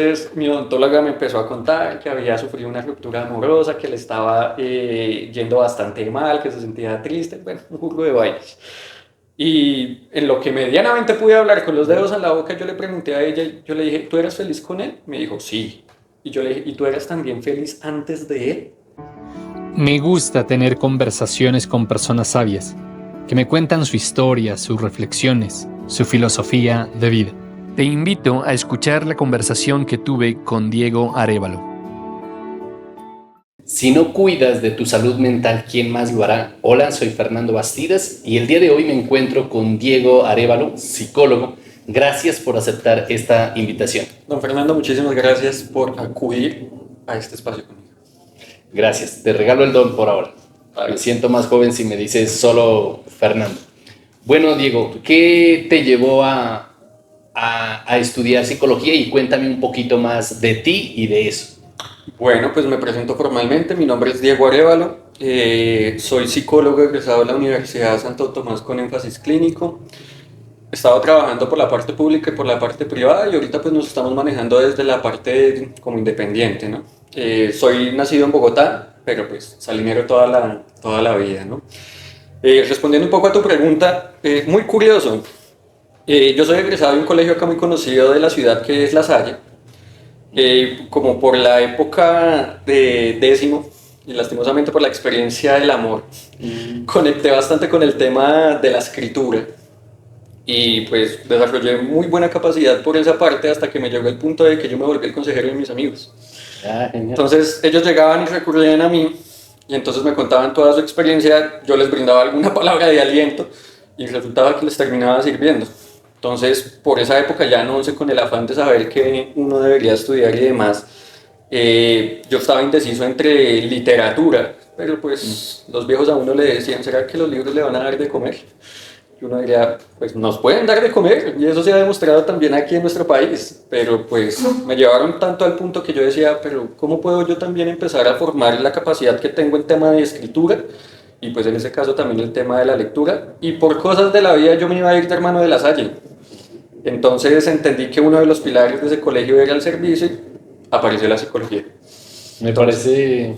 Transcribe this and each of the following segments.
Entonces, mi odontóloga me empezó a contar que había sufrido una ruptura amorosa, que le estaba yendo bastante mal, que se sentía triste, bueno, un jugo de vainas. Y en lo que medianamente pude hablar con los dedos en la boca, yo le pregunté a ella, yo le dije, ¿tú eras feliz con él? Me dijo, sí. Y yo le dije, ¿y tú eras también feliz antes de él? Me gusta tener conversaciones con personas sabias, que me cuentan su historia, sus reflexiones, su filosofía de vida. Te invito a escuchar la conversación que tuve con Diego Arévalo. Si no cuidas de tu salud mental, ¿quién más lo hará? Hola, soy Fernando Bastidas y el día de hoy me encuentro con Diego Arévalo, psicólogo. Gracias por aceptar esta invitación. Don Fernando, muchísimas gracias por acudir a este espacio conmigo. Gracias, te regalo el don por ahora. Vale. Me siento más joven si me dices solo Fernando. Bueno, Diego, ¿qué te llevó a estudiar psicología? Y cuéntame un poquito más de ti y de eso. Bueno, pues me presento formalmente, mi nombre es Diego Arévalo, soy psicólogo egresado de la Universidad de Santo Tomás con énfasis clínico. He estado trabajando por la parte pública y por la parte privada y ahorita pues nos estamos manejando desde la parte como independiente, ¿no? Soy nacido en Bogotá, pero pues salinero toda la vida, ¿no? Respondiendo un poco a tu pregunta, muy curioso, yo soy egresado de un colegio acá muy conocido de la ciudad que es La Salle, como por la época de décimo y lastimosamente por la experiencia del amor, conecté bastante con el tema de la escritura y pues desarrollé muy buena capacidad por esa parte hasta que me llegó el punto de que yo me volví el consejero de mis amigos. Genial. Entonces ellos llegaban y recurrían a mí y entonces me contaban toda su experiencia, yo les brindaba alguna palabra de aliento y resultaba que les terminaba sirviendo. Entonces, por esa época ya no sé, con el afán de saber que uno debería estudiar y demás, yo estaba indeciso entre literatura, pero pues los viejos a uno le decían, ¿será que los libros le van a dar de comer? Y uno diría, pues nos pueden dar de comer, y eso se ha demostrado también aquí en nuestro país, pero pues me llevaron tanto al punto que yo decía, pero ¿cómo puedo yo también empezar a formar la capacidad que tengo en tema de escritura? Y pues en ese caso también el tema de la lectura, y por cosas de la vida yo me iba a ir de hermano de La Salle. Entonces entendí que uno de los pilares de ese colegio era el servicio y apareció la psicología. Me parece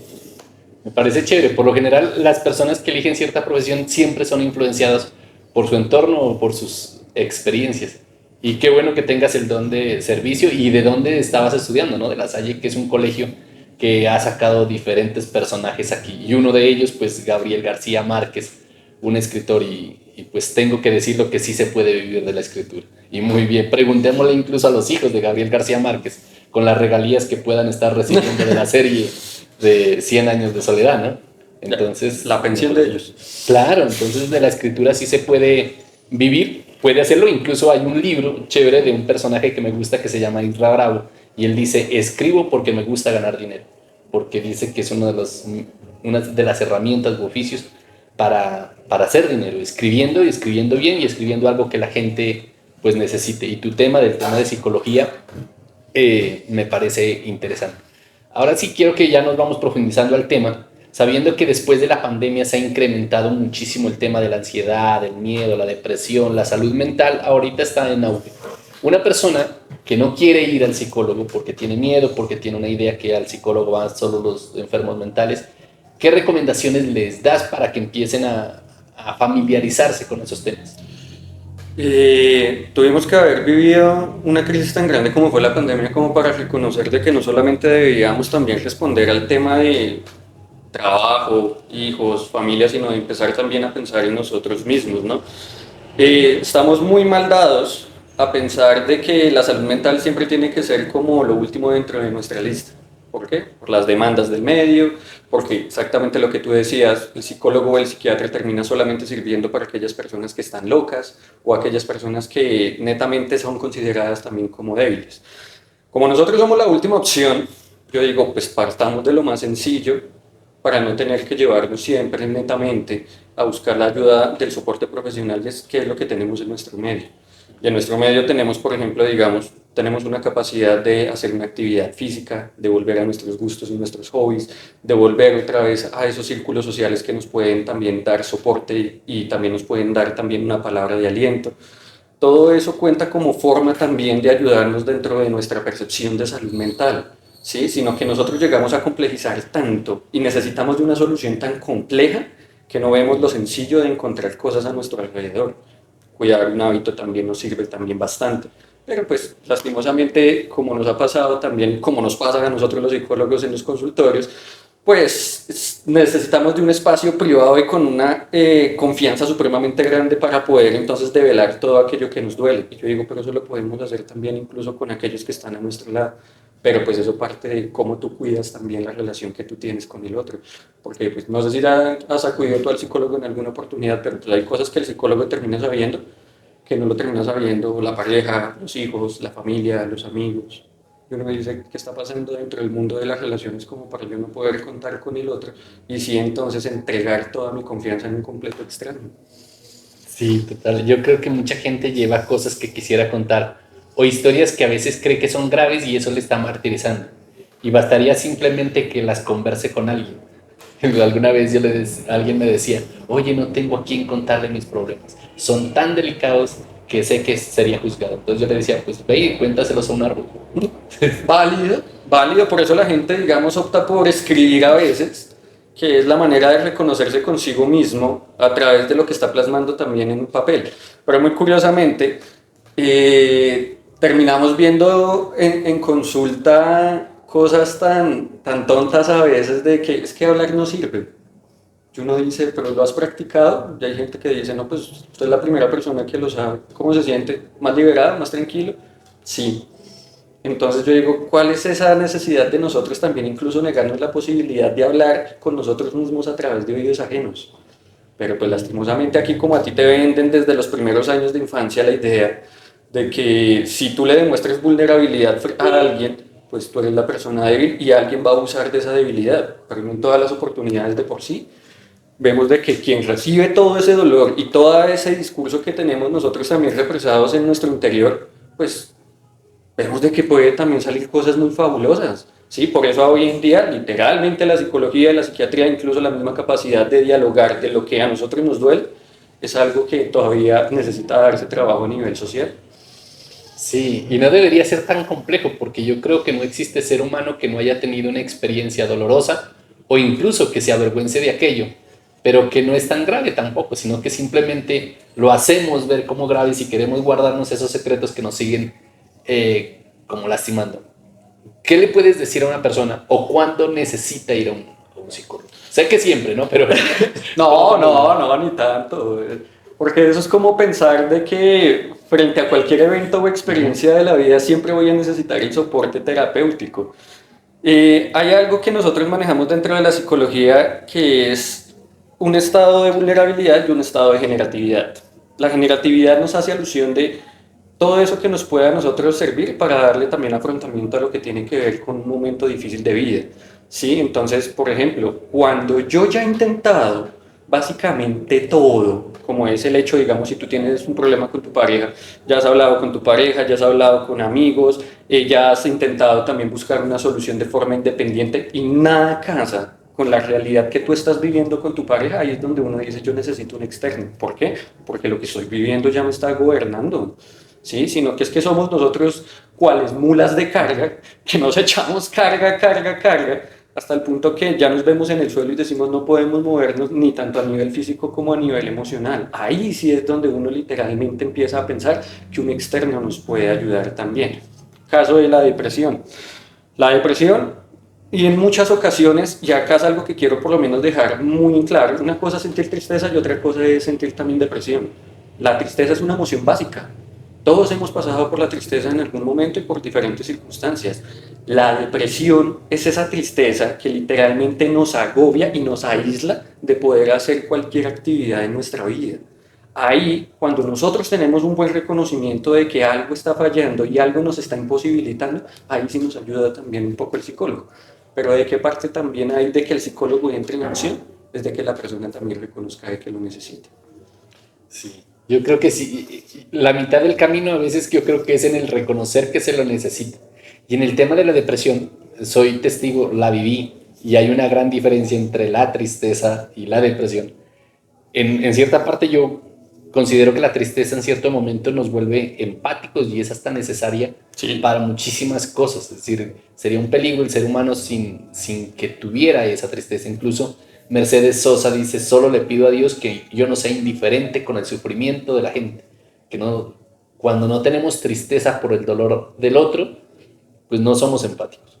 chévere. Por lo general, las personas que eligen cierta profesión siempre son influenciadas por su entorno o por sus experiencias. Y qué bueno que tengas el don de servicio. ¿Y de dónde estabas estudiando? ¿No? De La Salle, que es un colegio que ha sacado diferentes personajes aquí. Y uno de ellos, pues Gabriel García Márquez, un escritor. Y pues tengo que decirlo que sí se puede vivir de la escritura. Y muy bien, preguntémosle incluso a los hijos de Gabriel García Márquez, con las regalías que puedan estar recibiendo de la serie de 100 años de soledad, ¿no? Entonces, la pensión de ellos. Claro, entonces de la escritura sí se puede vivir, puede hacerlo. Incluso hay un libro chévere de un personaje que me gusta que se llama Isra Bravo, y él dice, escribo porque me gusta ganar dinero, porque dice que es una de las herramientas u oficios para hacer dinero, escribiendo y escribiendo bien y escribiendo algo que la gente pues necesite. Y tu tema del tema de psicología me parece interesante. Ahora sí quiero que ya nos vamos profundizando al tema, sabiendo que después de la pandemia se ha incrementado muchísimo el tema de la ansiedad, el miedo, la depresión, la salud mental, ahorita está en auge. Una persona que no quiere ir al psicólogo porque tiene miedo, porque tiene una idea que al psicólogo van solo los enfermos mentales, ¿qué recomendaciones les das para que empiecen a familiarizarse con esos temas? Tuvimos que haber vivido una crisis tan grande como fue la pandemia como para reconocer de que no solamente debíamos también responder al tema de trabajo, hijos, familia, sino de empezar también a pensar en nosotros mismos, ¿no? Estamos muy mal dados a pensar de que la salud mental siempre tiene que ser como lo último dentro de nuestra lista. ¿Por qué? Por las demandas del medio, porque exactamente lo que tú decías, el psicólogo o el psiquiatra termina solamente sirviendo para aquellas personas que están locas o aquellas personas que netamente son consideradas también como débiles. Como nosotros somos la última opción, yo digo, pues partamos de lo más sencillo para no tener que llevarnos siempre netamente a buscar la ayuda del soporte profesional, que es lo que tenemos en nuestro medio. Y en nuestro medio tenemos, por ejemplo, digamos, tenemos una capacidad de hacer una actividad física, de volver a nuestros gustos y nuestros hobbies, de volver otra vez a esos círculos sociales que nos pueden también dar soporte y también nos pueden dar también una palabra de aliento. todo eso cuenta como forma también de ayudarnos dentro de nuestra percepción de salud mental, ¿sí? Sino que nosotros llegamos a complejizar tanto y necesitamos de una solución tan compleja que no vemos lo sencillo de encontrar cosas a nuestro alrededor. Cuidar un hábito también nos sirve también bastante. Pero pues lastimosamente, como nos ha pasado también, como nos pasa a nosotros los psicólogos en los consultorios, pues necesitamos de un espacio privado y con una confianza supremamente grande para poder entonces develar todo aquello que nos duele. Y yo digo, pero eso lo podemos hacer también incluso con aquellos que están a nuestro lado. Pero pues eso parte de cómo tú cuidas también la relación que tú tienes con el otro. Porque pues no sé si ya has acudido tú al psicólogo en alguna oportunidad, pero pues hay cosas que el psicólogo termina sabiendo que no lo termina sabiendo la pareja, los hijos, la familia, los amigos. Y uno me dice, ¿qué está pasando dentro del mundo de las relaciones como para yo no poder contar con el otro? Y sí, entonces entregar toda mi confianza en un completo extraño. Sí, total. Yo creo que mucha gente lleva cosas que quisiera contar o historias que a veces cree que son graves y eso le está martirizando. Y bastaría simplemente que las converse con alguien. Alguna vez alguien me decía, oye, no tengo a quién contarle mis problemas. Son tan delicados que sé que sería juzgado. Entonces yo le decía, pues ve y cuéntaselos a un árbol. Válido, válido, por eso la gente, digamos, opta por escribir a veces, que es la manera de reconocerse consigo mismo a través de lo que está plasmando también en un papel. Pero muy curiosamente, terminamos viendo en consulta cosas tan tontas a veces de que es que hablar no sirve. Y uno dice, pero ¿lo has practicado? Y hay gente que dice, no, pues usted es la primera persona que lo sabe. ¿Cómo se siente? ¿Más liberado? ¿Más tranquilo? Sí. Entonces yo digo, ¿cuál es esa necesidad de nosotros también incluso negarnos la posibilidad de hablar con nosotros mismos a través de oídos ajenos? Pero pues lastimosamente aquí como a ti te venden desde los primeros años de infancia la idea de que si tú le demuestras vulnerabilidad a alguien, pues tú eres la persona débil y alguien va a abusar de esa debilidad, pero no en todas las oportunidades de por sí. Vemos de que quien recibe todo ese dolor y todo ese discurso que tenemos nosotros también represados en nuestro interior, pues vemos de que puede también salir cosas muy fabulosas. Sí, por eso hoy en día literalmente la psicología y la psiquiatría, incluso la misma capacidad de dialogar de lo que a nosotros nos duele, es algo que todavía necesita darse trabajo a nivel social. Sí, y no debería ser tan complejo porque yo creo que no existe ser humano que no haya tenido una experiencia dolorosa o incluso que se avergüence de aquello, pero que no es tan grave tampoco, sino que simplemente lo hacemos ver como grave si queremos guardarnos esos secretos que nos siguen como lastimando. ¿Qué le puedes decir a una persona o cuándo necesita ir a un psicólogo? Sé que siempre, ¿no? Pero No, ni tanto. Porque eso es como pensar de que frente a cualquier evento o experiencia de la vida siempre voy a necesitar el soporte terapéutico. Hay algo que nosotros manejamos dentro de la psicología que es un estado de vulnerabilidad y un estado de generatividad. La generatividad nos hace alusión de todo eso que nos pueda a nosotros servir para darle también afrontamiento a lo que tiene que ver con un momento difícil de vida. ¿Sí? Entonces, por ejemplo, cuando yo ya he intentado básicamente todo, como es el hecho, digamos, si tú tienes un problema con tu pareja, ya has hablado con tu pareja, ya has hablado con amigos, ya has intentado también buscar una solución de forma independiente y nada casa con la realidad que tú estás viviendo con tu pareja, ahí es donde uno dice, yo necesito un externo. ¿Por qué? Porque lo que estoy viviendo ya me está gobernando. ¿Sí? Sino que es que somos nosotros cuales mulas de carga, que nos echamos carga, hasta el punto que ya nos vemos en el suelo y decimos no podemos movernos ni tanto a nivel físico como a nivel emocional. Ahí sí es donde uno literalmente empieza a pensar que un externo nos puede ayudar también. Caso de la depresión. La depresión, y en muchas ocasiones, y acá es algo que quiero por lo menos dejar muy claro, una cosa es sentir tristeza y otra cosa es sentir también depresión. La tristeza es una emoción básica. Todos hemos pasado por la tristeza en algún momento y por diferentes circunstancias. La depresión es esa tristeza que literalmente nos agobia y nos aísla de poder hacer cualquier actividad en nuestra vida. Ahí, cuando nosotros tenemos un buen reconocimiento de que algo está fallando y algo nos está imposibilitando, ahí sí nos ayuda también un poco el psicólogo. Pero ¿de qué parte también hay de que el psicólogo entre en acción? Desde que la persona también reconozca de que lo necesita. sí, yo creo que sí. La mitad del camino a veces yo creo que es en el reconocer que se lo necesita. Y en el tema de la depresión, soy testigo, la viví y hay una gran diferencia entre la tristeza y la depresión. En cierta parte yo considero que la tristeza en cierto momento nos vuelve empáticos y es hasta necesaria para muchísimas cosas. Es decir, sería un peligro el ser humano sin que tuviera esa tristeza. Incluso Mercedes Sosa dice: solo le pido a Dios que yo no sea indiferente con el sufrimiento de la gente. Que no, cuando no tenemos tristeza por el dolor del otro, pues no somos empáticos.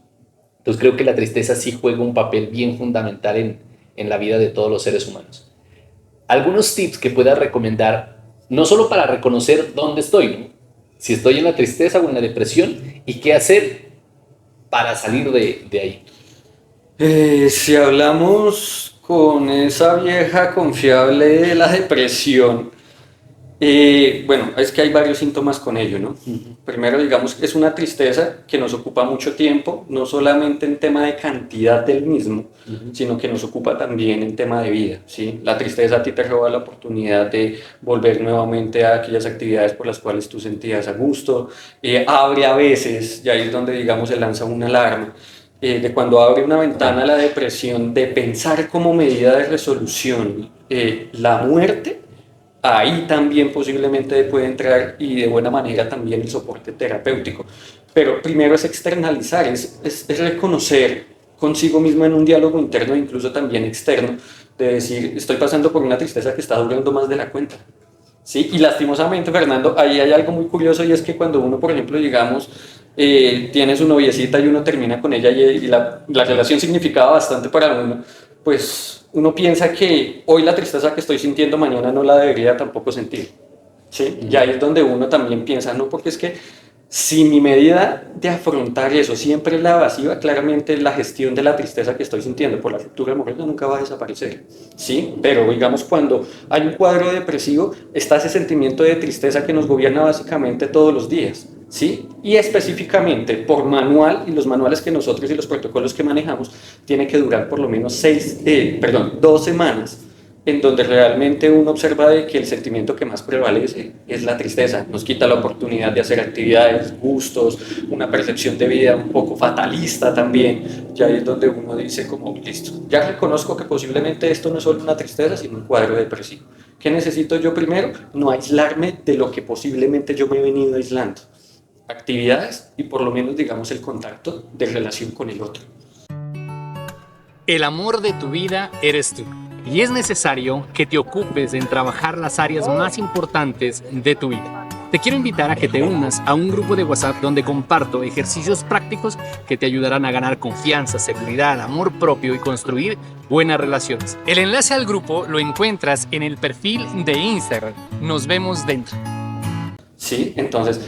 Entonces creo que la tristeza sí juega un papel bien fundamental en la vida de todos los seres humanos. Algunos tips que puedas recomendar, no solo para reconocer dónde estoy, ¿no? Si estoy en la tristeza o en la depresión, y qué hacer para salir de ahí. Si hablamos con esa vieja confiable de la depresión, bueno, es que hay varios síntomas con ello, ¿no? Primero, digamos, es una tristeza que nos ocupa mucho tiempo, no solamente en tema de cantidad del mismo, sino que nos ocupa también en tema de vida, ¿sí? La tristeza a ti te roba la oportunidad de volver nuevamente a aquellas actividades por las cuales tú sentías a gusto, abre a veces, y ahí es donde, digamos, se lanza una alarma, de cuando abre una ventana a la depresión, de pensar como medida de resolución la muerte. Ahí también posiblemente puede entrar, y de buena manera también, el soporte terapéutico. Pero primero es externalizar, es reconocer consigo mismo en un diálogo interno e incluso también externo, de decir: estoy pasando por una tristeza que está durando más de la cuenta. ¿Sí? Y lastimosamente, Fernando, ahí hay algo muy curioso, y es que cuando uno, por ejemplo, digamos, tiene su noviecita y uno termina con ella, y la relación significaba bastante para uno, pues uno piensa que hoy la tristeza que estoy sintiendo mañana no la debería tampoco sentir, ¿sí? Y ahí es donde uno también piensa, no, porque es que si mi medida de afrontar eso siempre es la evasiva, claramente la gestión de la tristeza que estoy sintiendo por la ruptura amorosa nunca va a desaparecer, ¿sí? Pero digamos, cuando hay un cuadro depresivo, está ese sentimiento de tristeza que nos gobierna básicamente todos los días, ¿sí? Y específicamente por manual, y los manuales que nosotros y los protocolos que manejamos, tiene que durar por lo menos 2 semanas, en donde realmente uno observa de que el sentimiento que más prevalece es la tristeza. Nos quita la oportunidad de hacer actividades, gustos, una percepción de vida un poco fatalista también. Ya es donde uno dice como: listo, ya reconozco que posiblemente esto no es solo una tristeza, sino un cuadro depresivo. ¿Qué necesito yo primero? No aislarme de lo que posiblemente yo me he venido aislando. Actividades y por lo menos, digamos, el contacto de relación con el otro. El amor de tu vida eres tú. Y es necesario que te ocupes en trabajar las áreas más importantes de tu vida. Te quiero invitar a que te unas a un grupo de WhatsApp donde comparto ejercicios prácticos que te ayudarán a ganar confianza, seguridad, amor propio y construir buenas relaciones. El enlace al grupo lo encuentras en el perfil de Instagram. Nos vemos dentro. Sí, entonces,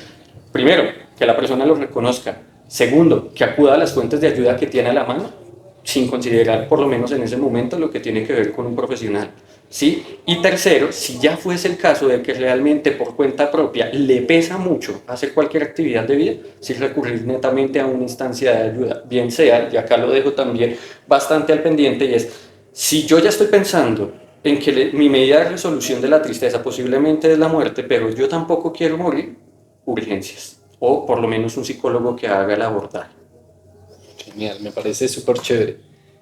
primero, que la persona lo reconozca. Segundo, que acuda a las fuentes de ayuda que tiene a la mano, sin considerar, por lo menos en ese momento, lo que tiene que ver con un profesional, ¿sí? Y tercero, si ya fuese el caso de que realmente por cuenta propia le pesa mucho hacer cualquier actividad de vida, sí recurrir netamente a una instancia de ayuda, bien sea, y acá lo dejo también bastante al pendiente, y es: si yo ya estoy pensando en que mi medida de resolución de la tristeza posiblemente es la muerte, pero yo tampoco quiero morir, urgencias, o por lo menos un psicólogo que haga el abordaje. Genial, me parece súper chévere.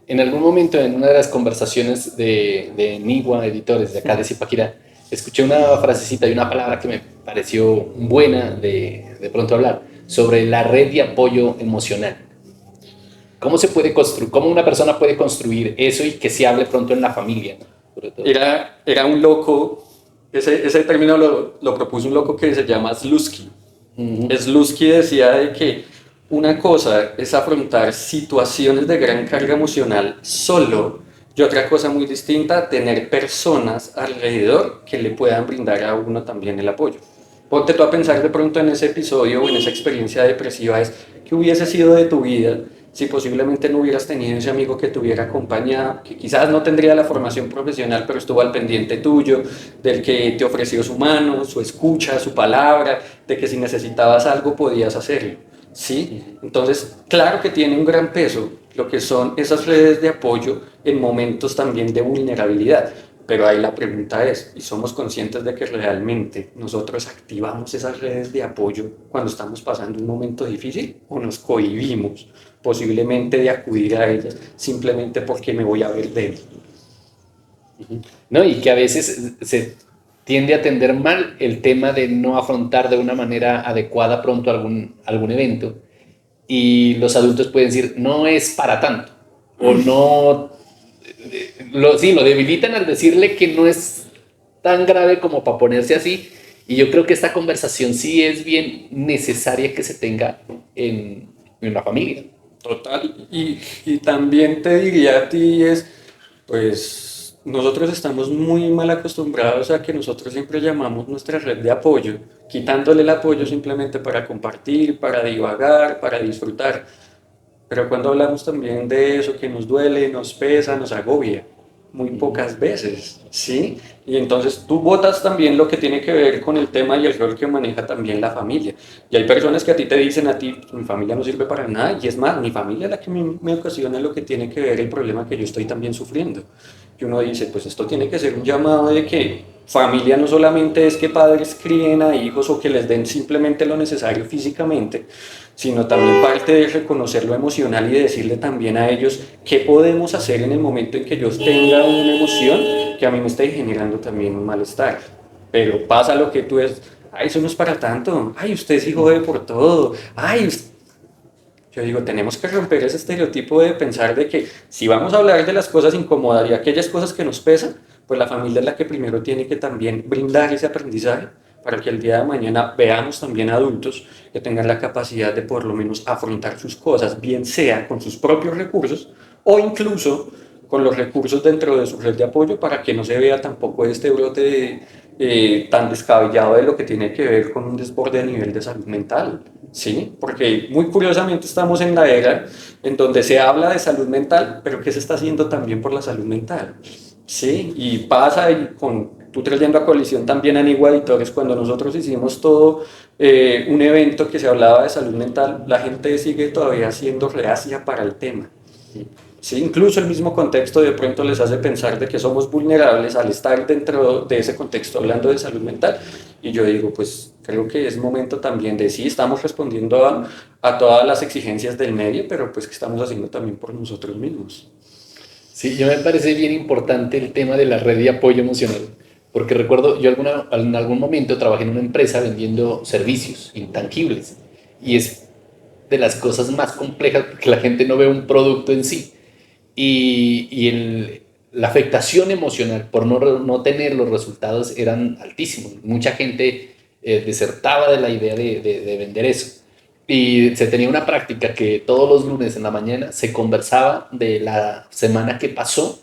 En algún momento, en una de las conversaciones de Niwa Editores, de acá de Zipaquirá, escuché una frasecita y una palabra que me pareció buena de pronto hablar, sobre la red de apoyo emocional. ¿Cómo se puede construir, cómo una persona puede construir eso y que se hable pronto en la familia, ¿no? Sobre todo. Era un loco, ese término lo propuso un loco que se llama Slutsky. Slutsky decía de que una cosa es afrontar situaciones de gran carga emocional solo, y otra cosa muy distinta, tener personas alrededor que le puedan brindar a uno también el apoyo. Ponte tú a pensar de pronto en ese episodio o en esa experiencia depresiva, es ¿qué hubiese sido de tu vida si posiblemente no hubieras tenido ese amigo que te hubiera acompañado, que quizás no tendría la formación profesional, pero estuvo al pendiente tuyo, del que te ofreció su mano, su escucha, su palabra, de que si necesitabas algo podías hacerlo? ¿Sí? Entonces, claro que tiene un gran peso lo que son esas redes de apoyo en momentos también de vulnerabilidad, pero ahí la pregunta es: ¿y somos conscientes de que realmente nosotros activamos esas redes de apoyo cuando estamos pasando un momento difícil, o nos cohibimos posiblemente de acudir a ellas simplemente porque me voy a ver débil? No, y que a veces tiende a atender mal el tema de no afrontar de una manera adecuada pronto algún evento, y los adultos pueden decir, no es para tanto, o no, sí, lo debilitan al decirle que no es tan grave como para ponerse así, y yo creo que esta conversación sí es bien necesaria que se tenga en la familia. Total. Y también te diría a ti pues nosotros estamos muy mal acostumbrados a que nosotros siempre llamamos nuestra red de apoyo, quitándole el apoyo simplemente para compartir, para divagar, para disfrutar. Pero cuando hablamos también de eso que nos duele, nos pesa, nos agobia, muy pocas veces, ¿sí? Y entonces tú botas también lo que tiene que ver con el tema y el rol que maneja también la familia. Y hay personas que a ti te dicen a ti, mi familia no sirve para nada, y es más, mi familia es la que me ocasiona lo que tiene que ver el problema que yo estoy también sufriendo. Y uno dice, pues esto tiene que ser un llamado de que familia no solamente es que padres críen a hijos o que les den simplemente lo necesario físicamente, sino también parte de reconocer lo emocional y de decirle también a ellos qué podemos hacer en el momento en que yo tenga una emoción que a mí me esté generando también un malestar. Pero pasa lo que tú es, ay, eso no es para tanto, ay, usted es hijo de por todo, ay, yo digo, tenemos que romper ese estereotipo de pensar de que si vamos a hablar de las cosas incómodas y aquellas cosas que nos pesan, pues la familia es la que primero tiene que también brindar ese aprendizaje para que el día de mañana veamos también adultos que tengan la capacidad de por lo menos afrontar sus cosas, bien sea con sus propios recursos o incluso con los recursos dentro de su red de apoyo para que no se vea tampoco este brote tan descabellado de lo que tiene que ver con un desborde a nivel de salud mental. Sí, porque muy curiosamente estamos en la era en donde se habla de salud mental, pero ¿qué se está haciendo también por la salud mental? Sí, y pasa y tú trayendo a colisión también a Anigua Editores, cuando nosotros hicimos todo un evento que se hablaba de salud mental, la gente sigue todavía siendo reacia para el tema. Sí, incluso el mismo contexto de pronto les hace pensar de que somos vulnerables al estar dentro de ese contexto hablando de salud mental. Y yo digo, pues creo que es momento también de sí, estamos respondiendo a todas las exigencias del medio, pero pues que estamos haciendo también por nosotros mismos. Sí, yo me parece bien importante el tema de la red de apoyo emocional, porque recuerdo, yo en algún momento trabajé en una empresa vendiendo servicios intangibles, y es de las cosas más complejas porque la gente no ve un producto en sí, y la afectación emocional por no tener los resultados eran altísimos. Mucha gente desertaba de la idea de vender eso. Y se tenía una práctica que todos los lunes en la mañana se conversaba de la semana que pasó,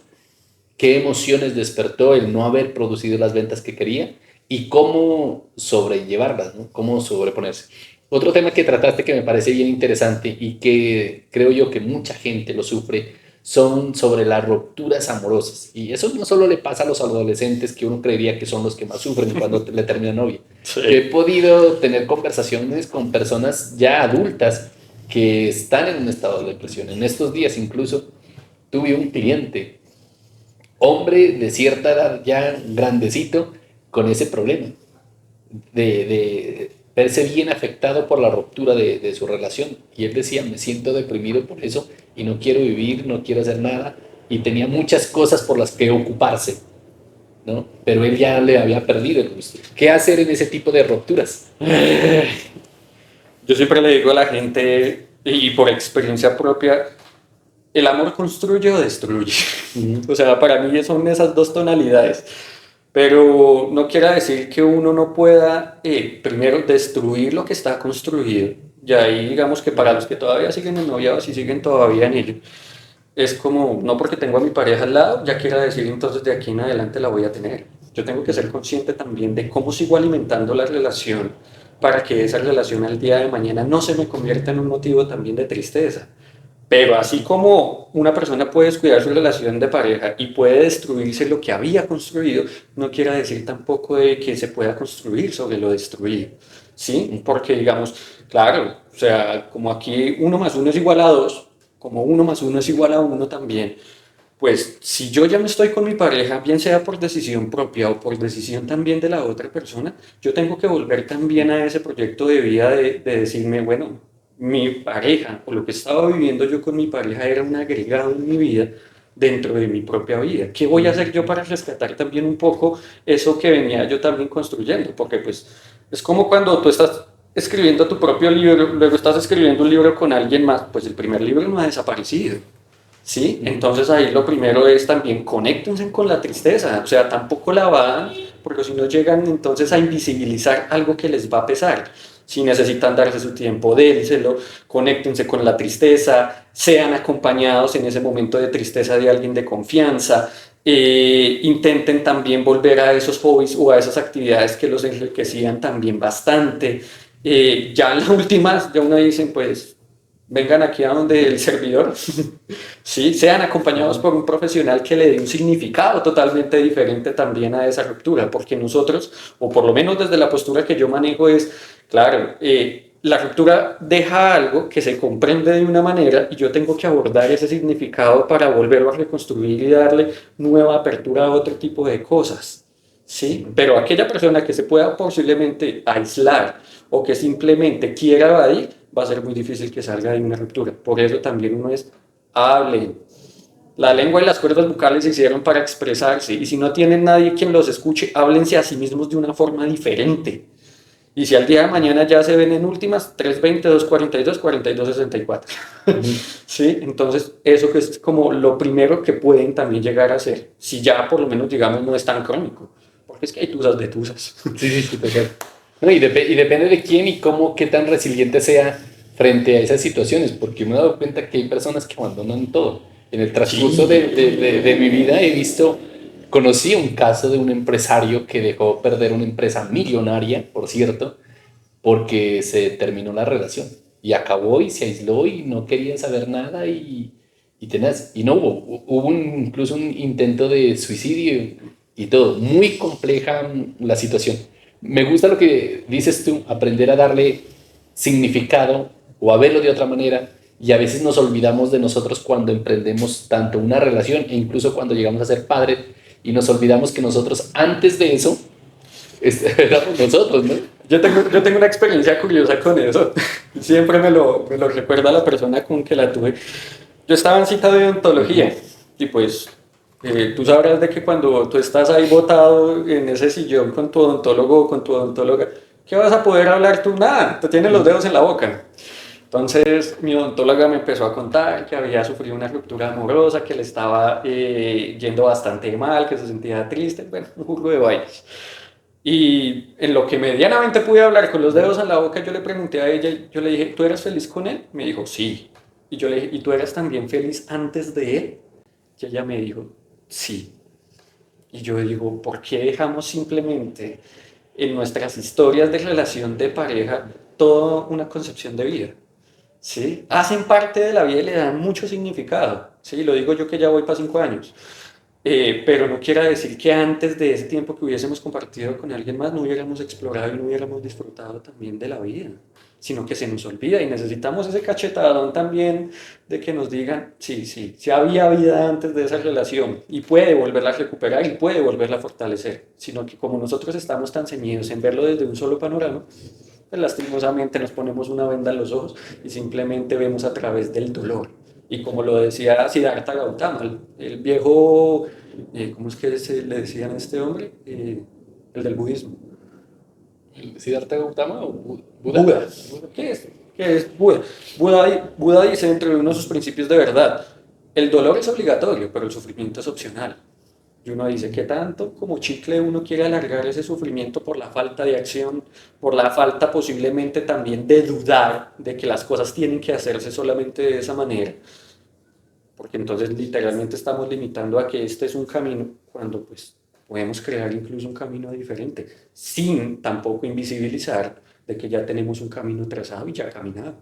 qué emociones despertó el no haber producido las ventas que quería y cómo sobrellevarlas, ¿no? Cómo sobreponerse. Otro tema que trataste que me parece bien interesante y que creo yo que mucha gente lo sufre son sobre las rupturas amorosas. Y eso no solo le pasa a los adolescentes, que uno creería que son los que más sufren cuando le termina novia. Sí. Yo he podido tener conversaciones con personas ya adultas que están en un estado de depresión. En estos días incluso tuve un cliente, hombre de cierta edad, ya grandecito, con ese problema de verse bien afectado por la ruptura de su relación. Y él decía, me siento deprimido por eso y no quiero vivir, no quiero hacer nada. Y tenía muchas cosas por las que ocuparse, ¿no? Pero él ya le había perdido el gusto. ¿Qué hacer en ese tipo de rupturas? Yo siempre le digo a la gente, y por experiencia propia, el amor construye o destruye. O sea, para mí son esas dos tonalidades. Pero no quiere decir que uno no pueda, primero, destruir lo que está construido. Y ahí digamos que para los que todavía siguen en noviazgo, si siguen todavía en ello, es como, no porque tengo a mi pareja al lado, ya quiera decir entonces de aquí en adelante la voy a tener. Yo tengo que ser consciente también de cómo sigo alimentando la relación para que esa relación al día de mañana no se me convierta en un motivo también de tristeza. Pero así como una persona puede descuidar su relación de pareja y puede destruirse lo que había construido, no quiere decir tampoco de que se pueda construir sobre lo destruido, ¿sí? Porque digamos, claro, o sea, como aquí uno más uno es igual a dos, como uno más uno es igual a uno también, pues si yo ya no estoy con mi pareja, bien sea por decisión propia o por decisión también de la otra persona, yo tengo que volver también a ese proyecto de vida de decirme, bueno, mi pareja o lo que estaba viviendo yo con mi pareja era un agregado en mi vida dentro de mi propia vida. ¿Qué voy a hacer yo para rescatar también un poco eso que venía yo también construyendo? Porque pues es como cuando tú estás escribiendo tu propio libro, luego estás escribiendo un libro con alguien más, pues el primer libro no ha desaparecido. ¿Sí? Entonces ahí lo primero es también conéctense con la tristeza, o sea, tampoco la van, porque si no llegan entonces a invisibilizar algo que les va a pesar. Si necesitan darse su tiempo, dénselo, conéctense con la tristeza, sean acompañados en ese momento de tristeza de alguien de confianza, intenten también volver a esos hobbies o a esas actividades que los enriquecían también bastante. Ya en la última, ya uno dicen, pues vengan aquí a donde el servidor, sí, sean acompañados por un profesional que le dé un significado totalmente diferente también a esa ruptura, porque nosotros, o por lo menos desde la postura que yo manejo es, claro, la ruptura deja algo que se comprende de una manera y yo tengo que abordar ese significado para volverlo a reconstruir y darle nueva apertura a otro tipo de cosas. Sí, pero aquella persona que se pueda posiblemente aislar o que simplemente quiera evadir, va a ser muy difícil que salga de una ruptura. Por eso también uno es, hablen. La lengua y las cuerdas vocales se hicieron para expresarse y si no tienen nadie quien los escuche, háblense a sí mismos de una forma diferente. Y si al día de mañana ya se ven en últimas, 320, 242, 42, 64. ¿Sí? Entonces, eso que es como lo primero que pueden también llegar a hacer, si ya por lo menos, digamos, no es tan crónico. Porque es que hay tusas de tusas. Sí, sí, sí, total. No, y depende de quién y cómo, qué tan resiliente sea frente a esas situaciones, porque me he dado cuenta que hay personas que abandonan todo. En el transcurso Sí. de mi vida conocí un caso de un empresario que dejó perder una empresa millonaria, por cierto, porque se terminó la relación y acabó y se aisló y no quería saber nada y tenaz. Y no hubo incluso un intento de suicidio y todo. Muy compleja la situación. Me gusta lo que dices tú, aprender a darle significado o a verlo de otra manera. Y a veces nos olvidamos de nosotros cuando emprendemos tanto una relación e incluso cuando llegamos a ser padres y nos olvidamos que nosotros antes de eso éramos nosotros, ¿no? Yo tengo una experiencia curiosa con eso. Siempre me lo recuerda la persona con que la tuve. Yo estaba en cita de odontología y pues tú sabrás de que cuando tú estás ahí botado en ese sillón con tu odontólogo o con tu odontóloga, ¿qué vas a poder hablar tú? Nada, te tienes los dedos en la boca. Entonces mi odontóloga me empezó a contar que había sufrido una ruptura amorosa, que le estaba yendo bastante mal, que se sentía triste, bueno, un jugo de vainas. Y en lo que medianamente pude hablar con los dedos en la boca, yo le pregunté a ella, yo le dije, ¿tú eras feliz con él? Me dijo, sí. Y yo le dije, ¿y tú eras también feliz antes de él? Y ella me dijo, sí. Y yo digo, ¿por qué dejamos simplemente en nuestras historias de relación de pareja toda una concepción de vida? ¿Sí? Hacen parte de la vida y le dan mucho significado. ¿Sí? Lo digo yo que ya voy para 5 años. Pero no quiere decir que antes de ese tiempo que hubiésemos compartido con alguien más no hubiéramos explorado y no hubiéramos disfrutado también de la vida, sino que se nos olvida y necesitamos ese cachetadón también de que nos digan, sí, sí, sí había vida antes de esa relación y puede volverla a recuperar y puede volverla a fortalecer, sino que como nosotros estamos tan ceñidos en verlo desde un solo panorama, pues lastimosamente nos ponemos una venda en los ojos y simplemente vemos a través del dolor. Y como lo decía Siddhartha Gautama, el viejo, ¿cómo es que le decían a este hombre? El del budismo. ¿Siddhartha Gautama o Buda? Buda. ¿Qué es? ¿Qué es Buda? Buda dice dentro de uno de sus principios de verdad, el dolor es obligatorio, pero el sufrimiento es opcional. Y uno dice, ¿qué tanto como chicle uno quiere alargar ese sufrimiento por la falta de acción, por la falta posiblemente también de dudar de que las cosas tienen que hacerse solamente de esa manera? Porque entonces literalmente estamos limitando a que este es un camino cuando pues podemos crear incluso un camino diferente, sin tampoco invisibilizar de que ya tenemos un camino trazado y ya caminado.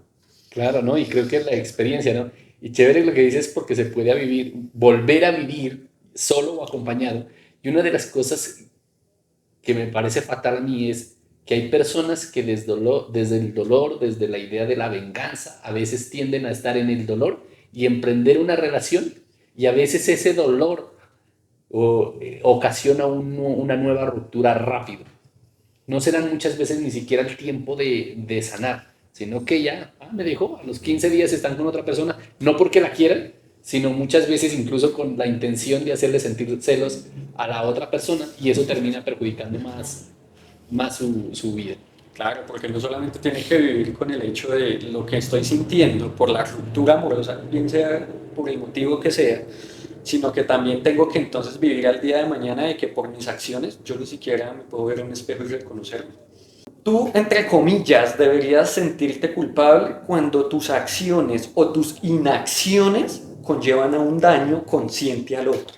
Claro, ¿no? Y creo que es la experiencia, ¿no? Y chévere lo que dices porque se puede vivir, volver a vivir solo o acompañado. Y una de las cosas que me parece fatal a mí es que hay personas que desde el dolor, desde la idea de la venganza, a veces tienden a estar en el dolor y emprender una relación y a veces ese dolor ocasiona una nueva ruptura rápido. No se dan muchas veces ni siquiera el tiempo de sanar, sino que ya me dejó, a los 15 días están con otra persona, no porque la quieran, sino muchas veces incluso con la intención de hacerle sentir celos a la otra persona y eso termina perjudicando más su vida. Claro, porque no solamente tiene que vivir con el hecho de lo que estoy sintiendo por la ruptura amorosa, bien sea por el motivo que sea, sino que también tengo que entonces vivir al día de mañana de que por mis acciones yo ni siquiera me puedo ver en un espejo y reconocerme. Tú, entre comillas, deberías sentirte culpable cuando tus acciones o tus inacciones conllevan a un daño consciente al otro.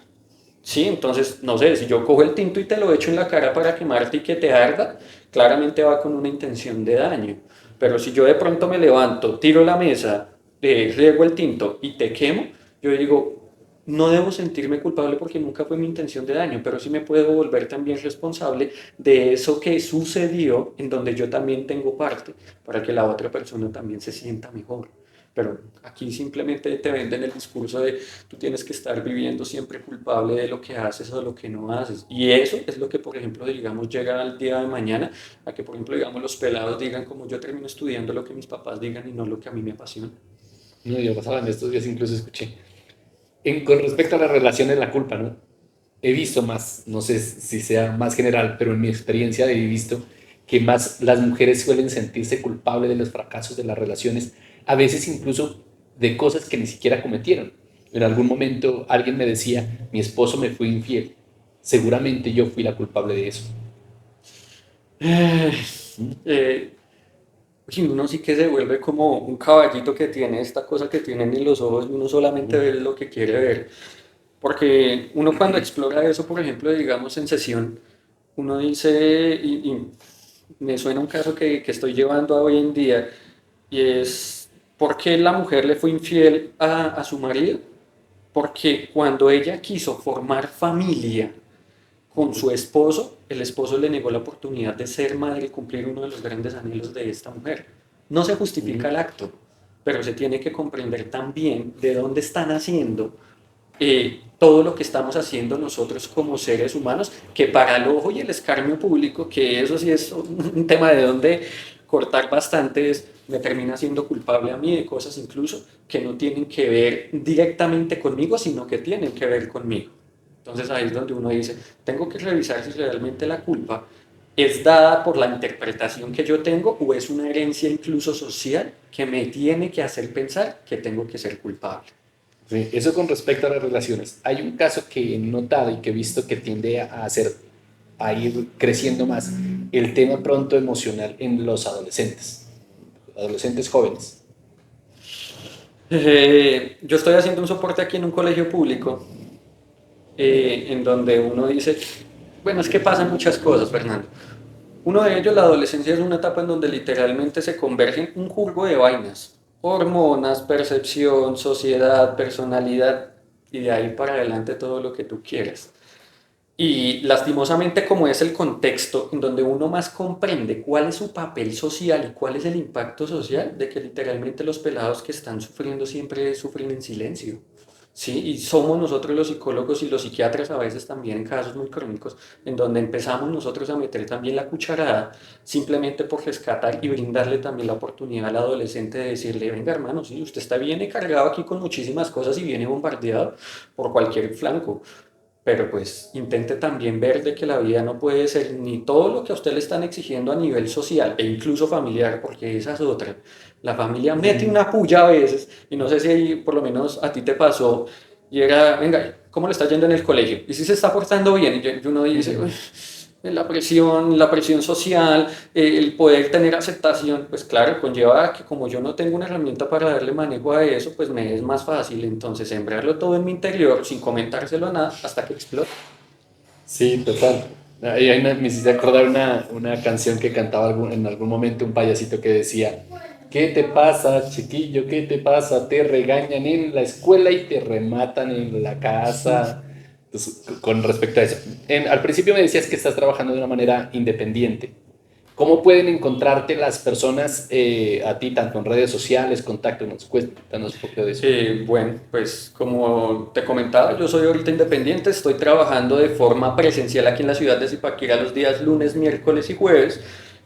Sí, entonces, no sé, si yo cojo el tinto y te lo echo en la cara para quemarte y que te arda, claramente va con una intención de daño. Pero si yo de pronto me levanto, tiro la mesa, riego el tinto y te quemo, yo digo, no debo sentirme culpable porque nunca fue mi intención de daño, pero sí me puedo volver también responsable de eso que sucedió en donde yo también tengo parte para que la otra persona también se sienta mejor. Pero aquí simplemente te venden el discurso de tú tienes que estar viviendo siempre culpable de lo que haces o de lo que no haces. Y eso es lo que, por ejemplo, digamos, llega al día de mañana a que, por ejemplo, digamos, los pelados digan como yo termino estudiando lo que mis papás digan y no lo que a mí me apasiona. No, yo pasaba en estos días, incluso escuché. Con respecto a las relaciones, la culpa, ¿no? He visto más, no sé si sea más general, pero en mi experiencia he visto que más las mujeres suelen sentirse culpables de los fracasos de las relaciones, a veces incluso de cosas que ni siquiera cometieron. En algún momento alguien me decía, mi esposo me fue infiel, seguramente yo fui la culpable de eso. Eh, eh, y uno sí que se vuelve como un caballito que tiene esta cosa que tienen en los ojos y uno solamente ve lo que quiere ver. Porque uno cuando explora eso, por ejemplo, digamos en sesión, uno dice, y me suena un caso que estoy llevando a hoy en día, y es, ¿por qué la mujer le fue infiel a su marido? Porque cuando ella quiso formar familia con su esposo, el esposo le negó la oportunidad de ser madre y cumplir uno de los grandes anhelos de esta mujer. No se justifica el acto, pero se tiene que comprender también de dónde están haciendo todo lo que estamos haciendo nosotros como seres humanos, que para el ojo y el escarnio público, que eso sí es un tema de donde cortar bastante, me termina siendo culpable a mí de cosas incluso que no tienen que ver directamente conmigo, sino que tienen que ver conmigo. Entonces ahí es donde uno dice, tengo que revisar si realmente la culpa es dada por la interpretación que yo tengo o es una herencia incluso social que me tiene que hacer pensar que tengo que ser culpable. Sí, eso con respecto a las relaciones. Hay un caso que he notado y que he visto que tiende a hacer, a ir creciendo más, el tema pronto emocional en los adolescentes jóvenes. Yo estoy haciendo un soporte aquí en un colegio público en donde uno dice, bueno, es que pasan muchas cosas, Fernando. Uno de ellos, la adolescencia, es una etapa en donde literalmente se convergen un jugo de vainas, hormonas, percepción, sociedad, personalidad, y de ahí para adelante todo lo que tú quieras. Y lastimosamente como es el contexto en donde uno más comprende cuál es su papel social y cuál es el impacto social, de que literalmente los pelados que están sufriendo siempre sufren en silencio. Sí, y somos nosotros los psicólogos y los psiquiatras a veces también en casos muy crónicos, en donde empezamos nosotros a meter también la cucharada, simplemente por rescatar y brindarle también la oportunidad al adolescente de decirle, venga hermano, sí, usted está bien cargado aquí con muchísimas cosas y viene bombardeado por cualquier flanco, pero pues intente también ver de que la vida no puede ser ni todo lo que a usted le están exigiendo a nivel social e incluso familiar, porque esa es otra. La familia mete una puya a veces, y no sé si por lo menos a ti te pasó, y era, venga, ¿cómo le está yendo en el colegio? Y si se está portando bien, y uno dice, "Uy, la presión social, el poder tener aceptación, pues claro, conlleva a que como yo no tengo una herramienta para darle manejo a eso, pues me es más fácil entonces sembrarlo todo en mi interior sin comentárselo a nada hasta que explote. Sí, total. Me hiciste acordar una canción que cantaba en algún momento un payasito que decía, ¿qué te pasa, chiquillo? ¿Qué te pasa? Te regañan en la escuela y te rematan en la casa. Entonces, con respecto a eso, al principio me decías que estás trabajando de una manera independiente. ¿Cómo pueden encontrarte las personas a ti, tanto en redes sociales, contáctanos, cuéntanos un poco de eso? Bueno, pues como te comentaba, yo soy ahorita independiente, estoy trabajando de forma presencial aquí en la ciudad de Zipaquirá los días lunes, miércoles y jueves,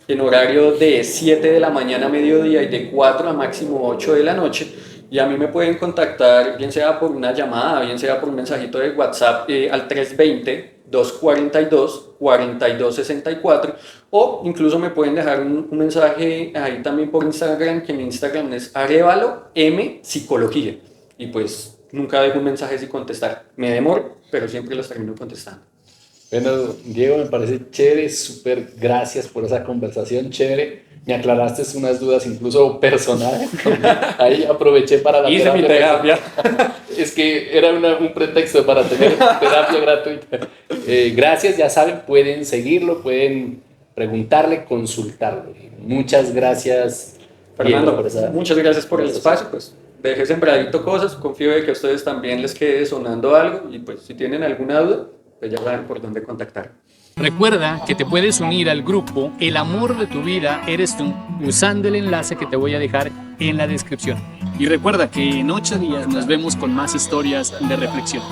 en horario de 7 de la mañana a mediodía y de 4 a máximo 8 de la noche. Y a mí me pueden contactar, bien sea por una llamada, bien sea por un mensajito de WhatsApp al 320-242-4264, o incluso me pueden dejar un mensaje ahí también por Instagram, que mi Instagram es Arevalo M Psicología. Y pues nunca dejo un mensaje sin contestar. Me demoro, pero siempre los termino contestando. Bueno, Diego, me parece chévere, súper gracias por esa conversación, chévere. Me aclaraste unas dudas incluso personales. Ahí aproveché para la Hice mi terapia. Es que era un pretexto para tener terapia gratuita. Gracias, ya saben, pueden seguirlo, pueden preguntarle, consultarlo. Muchas gracias, Fernando, Diego, por muchas gracias por el espacio. Pues dejé sembradito cosas, confío de que a ustedes también les quede sonando algo, y pues si tienen alguna duda, pues ya saben por dónde contactar. Recuerda que te puedes unir al grupo El amor de tu vida eres tú usando el enlace que te voy a dejar en la descripción. Y recuerda que en 8 días nos vemos con más historias de reflexión.